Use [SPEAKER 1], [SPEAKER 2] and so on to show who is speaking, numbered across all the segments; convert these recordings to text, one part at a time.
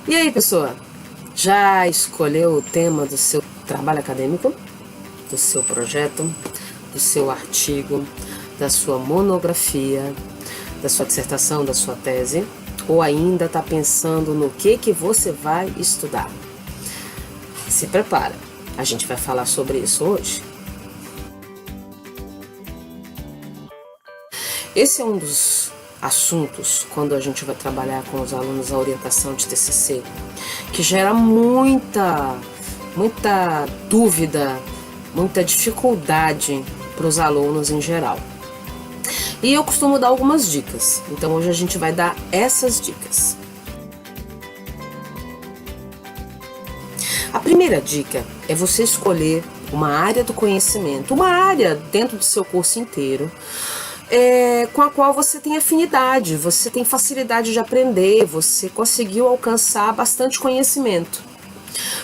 [SPEAKER 1] E aí, pessoa? Já escolheu o tema do seu trabalho acadêmico? Do seu projeto? Do seu artigo? Da sua monografia? Da sua dissertação? Da sua tese? Ou ainda está pensando no que você vai estudar? Se prepara, a gente vai falar sobre isso hoje. Esse é um dos assuntos, quando a gente vai trabalhar com os alunos a orientação de TCC, que gera muita dúvida, muita dificuldade para os alunos em geral. E eu costumo dar algumas dicas, então hoje a gente vai dar essas dicas. A primeira dica é você escolher uma área do conhecimento, uma área dentro do seu curso inteiro, com a qual você tem afinidade, você tem facilidade de aprender, você conseguiu alcançar bastante conhecimento.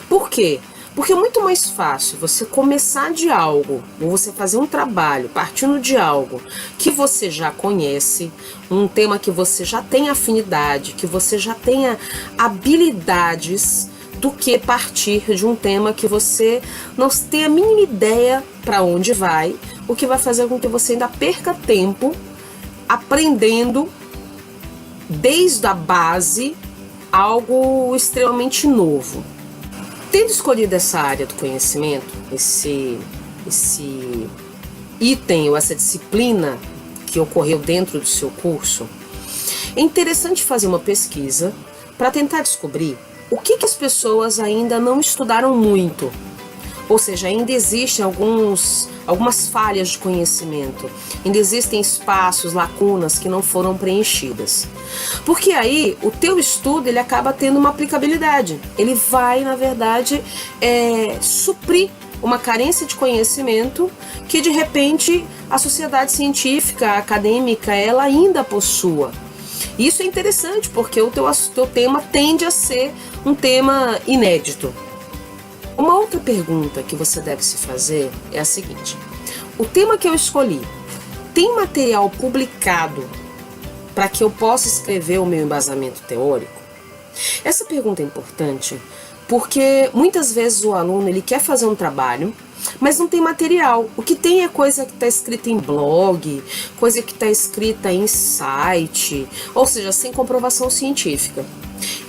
[SPEAKER 1] Por quê? Porque é muito mais fácil você começar de algo, ou você fazer um trabalho partindo de algo que você já conhece, um tema que você já tem afinidade, que você já tenha habilidades, do que partir de um tema que você não tem a mínima ideia para onde vai, o que vai fazer com que você ainda perca tempo aprendendo desde a base algo extremamente novo. Tendo escolhido essa área do conhecimento, esse item ou essa disciplina que ocorreu dentro do seu curso, é interessante fazer uma pesquisa para tentar descobrir o que as pessoas ainda não estudaram muito. Ou seja, ainda existem algumas falhas de conhecimento, ainda existem espaços, lacunas que não foram preenchidas. Porque aí o teu estudo ele acaba tendo uma aplicabilidade, ele vai, na verdade, suprir uma carência de conhecimento que de repente a sociedade científica, acadêmica, ela ainda possua. Isso é interessante porque o teu tema tende a ser um tema inédito. Uma outra pergunta que você deve se fazer é a seguinte: o tema que eu escolhi tem material publicado para que eu possa escrever o meu embasamento teórico? Essa pergunta é importante porque muitas vezes o aluno ele quer fazer um trabalho, mas não tem material. O que tem é coisa que está escrita em blog, coisa que está escrita em site, ou seja, sem comprovação científica.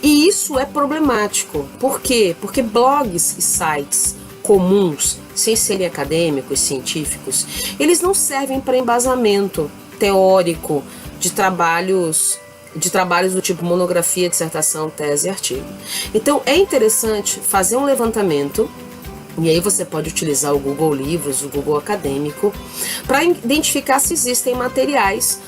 [SPEAKER 1] E isso é problemático. Por quê? Porque blogs e sites comuns, sem serem acadêmicos, científicos, eles não servem para embasamento teórico de trabalhos do tipo monografia, dissertação, tese e artigo. Então é interessante fazer um levantamento, e aí você pode utilizar o Google Livros, o Google Acadêmico, para identificar se existem materiais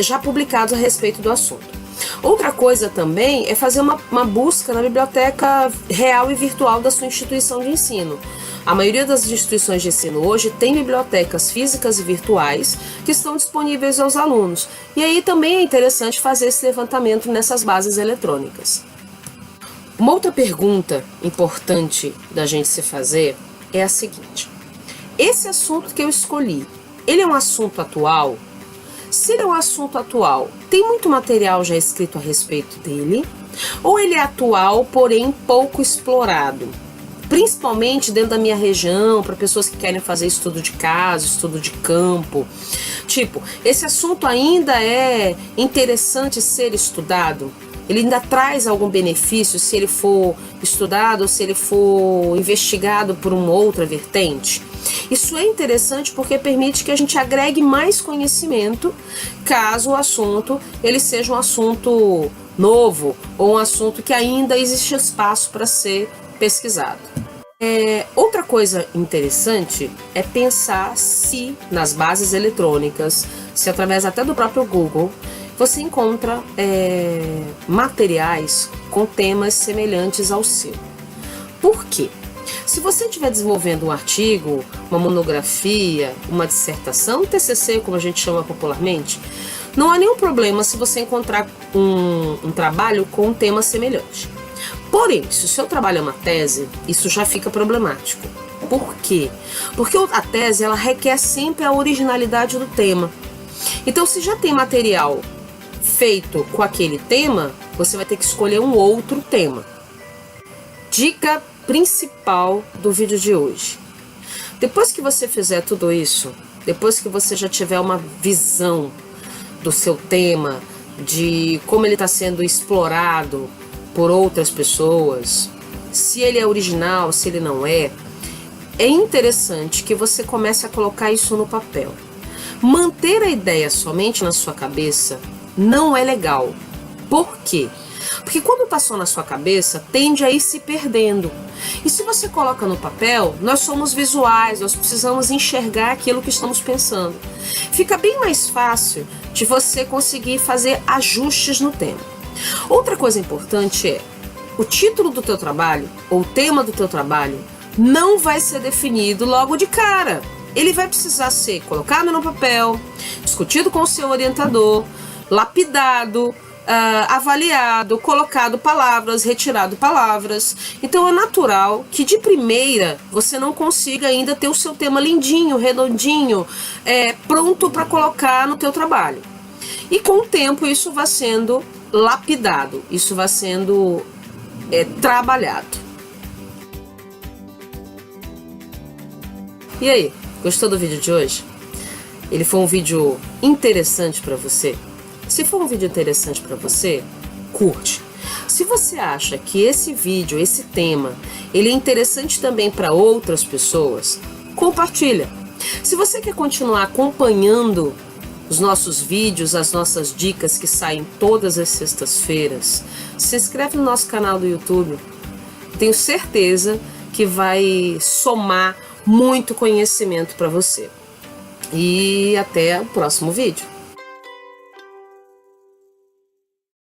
[SPEAKER 1] já publicados a respeito do assunto. Outra coisa também é fazer uma busca na biblioteca real e virtual da sua instituição de ensino. A maioria das instituições de ensino hoje tem bibliotecas físicas e virtuais que estão disponíveis aos alunos. E aí também é interessante fazer esse levantamento nessas bases eletrônicas. Uma outra pergunta importante da gente se fazer é a seguinte: esse assunto que eu escolhi, ele é um assunto atual? Se ele é um assunto atual, tem muito material já escrito a respeito dele? Ou ele é atual, porém pouco explorado? Principalmente dentro da minha região, para pessoas que querem fazer estudo de caso, estudo de campo. Tipo, esse assunto ainda é interessante ser estudado? Ele ainda traz algum benefício se ele for estudado ou se ele for investigado por uma outra vertente? Isso é interessante porque permite que a gente agregue mais conhecimento caso o assunto ele seja um assunto novo ou um assunto que ainda existe espaço para ser pesquisado. Outra coisa interessante é pensar se nas bases eletrônicas, se através até do próprio Google, você encontra materiais com temas semelhantes ao seu. Por quê? Se você estiver desenvolvendo um artigo, uma monografia, uma dissertação, um TCC, como a gente chama popularmente, não há nenhum problema se você encontrar um trabalho com um tema semelhante. Porém, se o seu trabalho é uma tese, isso já fica problemático. Por quê? Porque a tese ela requer sempre a originalidade do tema. Então, se já tem material feito com aquele tema, você vai ter que escolher um outro tema. Dica principal do vídeo de hoje. Depois que você fizer tudo isso, depois que você já tiver uma visão do seu tema, de como ele está sendo explorado por outras pessoas, se ele é original, se ele não é interessante que você comece a colocar isso no papel. Manter a ideia somente na sua cabeça não é legal. Por quê? Porque quando está só na sua cabeça, tende a ir se perdendo. E se você coloca no papel, nós somos visuais, nós precisamos enxergar aquilo que estamos pensando. Fica bem mais fácil de você conseguir fazer ajustes no tema. Outra coisa importante é, o título do teu trabalho, ou o tema do teu trabalho, não vai ser definido logo de cara. Ele vai precisar ser colocado no papel, discutido com o seu orientador, lapidado, avaliado, colocado palavras, retirado palavras. Então é natural que de primeira você não consiga ainda ter o seu tema lindinho, redondinho, pronto para colocar no teu trabalho. E com o tempo isso vai sendo lapidado, isso vai sendo trabalhado. E aí, gostou do vídeo de hoje? Ele foi um vídeo interessante para você? Se for um vídeo interessante para você, curte. Se você acha que esse vídeo, esse tema, ele é interessante também para outras pessoas, compartilha. Se você quer continuar acompanhando os nossos vídeos, as nossas dicas que saem todas as sextas-feiras, se inscreve no nosso canal do YouTube. Tenho certeza que vai somar muito conhecimento para você. E até o próximo vídeo.